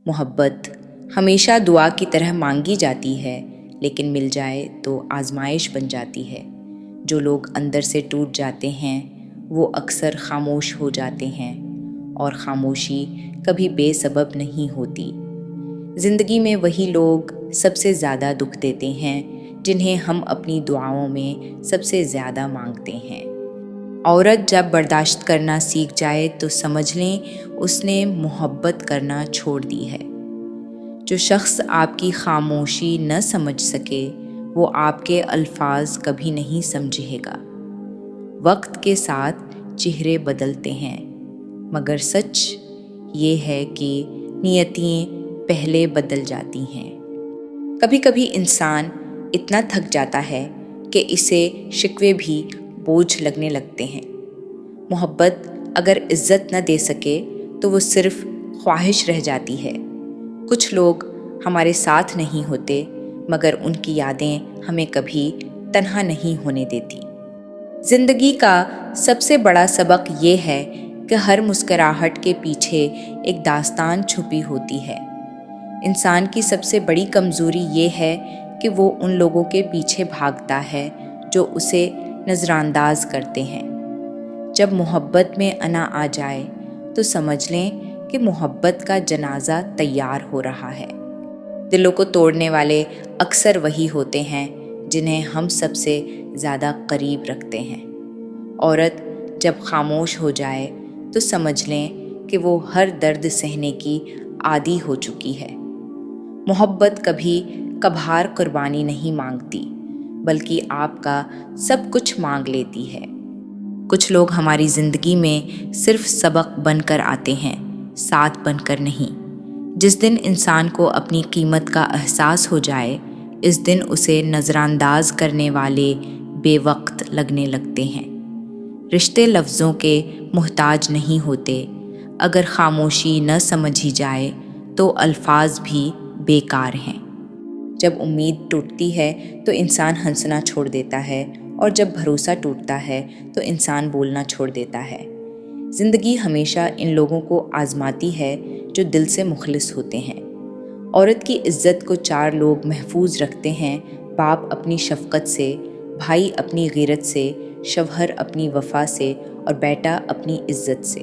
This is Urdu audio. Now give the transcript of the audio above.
محبت ہمیشہ دعا کی طرح مانگی جاتی ہے، لیکن مل جائے تو آزمائش بن جاتی ہے۔ جو لوگ اندر سے ٹوٹ جاتے ہیں وہ اکثر خاموش ہو جاتے ہیں، اور خاموشی کبھی بے سبب نہیں ہوتی۔ زندگی میں وہی لوگ سب سے زیادہ دکھ دیتے ہیں جنہیں ہم اپنی دعاؤں میں سب سے زیادہ مانگتے ہیں۔ عورت جب برداشت کرنا سیکھ جائے تو سمجھ لیں اس نے محبت کرنا چھوڑ دی ہے۔ جو شخص آپ کی خاموشی نہ سمجھ سکے وہ آپ کے الفاظ کبھی نہیں سمجھے گا۔ وقت کے ساتھ چہرے بدلتے ہیں، مگر سچ یہ ہے کہ نیتیں پہلے بدل جاتی ہیں۔ کبھی کبھی انسان اتنا تھک جاتا ہے کہ اسے شکوے بھی بوجھ لگنے لگتے ہیں۔ محبت اگر عزت نہ دے سکے تو وہ صرف خواہش رہ جاتی ہے۔ کچھ لوگ ہمارے ساتھ نہیں ہوتے، مگر ان کی یادیں ہمیں کبھی تنہا نہیں ہونے دیتی۔ زندگی کا سب سے بڑا سبق یہ ہے کہ ہر مسکراہٹ کے پیچھے ایک داستان چھپی ہوتی ہے۔ انسان کی سب سے بڑی کمزوری یہ ہے کہ وہ ان لوگوں کے پیچھے بھاگتا ہے جو اسے نظر انداز کرتے ہیں۔ جب محبت میں انا آ جائے تو سمجھ لیں کہ محبت کا جنازہ تیار ہو رہا ہے۔ دلوں کو توڑنے والے اکثر وہی ہوتے ہیں جنہیں ہم سب سے زیادہ قریب رکھتے ہیں۔ عورت جب خاموش ہو جائے تو سمجھ لیں کہ وہ ہر درد سہنے کی عادی ہو چکی ہے۔ محبت کبھی کبھار قربانی نہیں مانگتی، بلکہ آپ کا سب کچھ مانگ لیتی ہے۔ کچھ لوگ ہماری زندگی میں صرف سبق بن کر آتے ہیں، ساتھ بن کر نہیں۔ جس دن انسان کو اپنی قیمت کا احساس ہو جائے، اس دن اسے نظر انداز کرنے والے بے وقت لگنے لگتے ہیں۔ رشتے لفظوں کے محتاج نہیں ہوتے۔ اگر خاموشی نہ سمجھی جائے تو الفاظ بھی بیکار ہیں۔ جب امید ٹوٹتی ہے تو انسان ہنسنا چھوڑ دیتا ہے، اور جب بھروسہ ٹوٹتا ہے تو انسان بولنا چھوڑ دیتا ہے۔ زندگی ہمیشہ ان لوگوں کو آزماتی ہے جو دل سے مخلص ہوتے ہیں۔ عورت کی عزت کو چار لوگ محفوظ رکھتے ہیں: باپ اپنی شفقت سے، بھائی اپنی غیرت سے، شوہر اپنی وفا سے، اور بیٹا اپنی عزت سے۔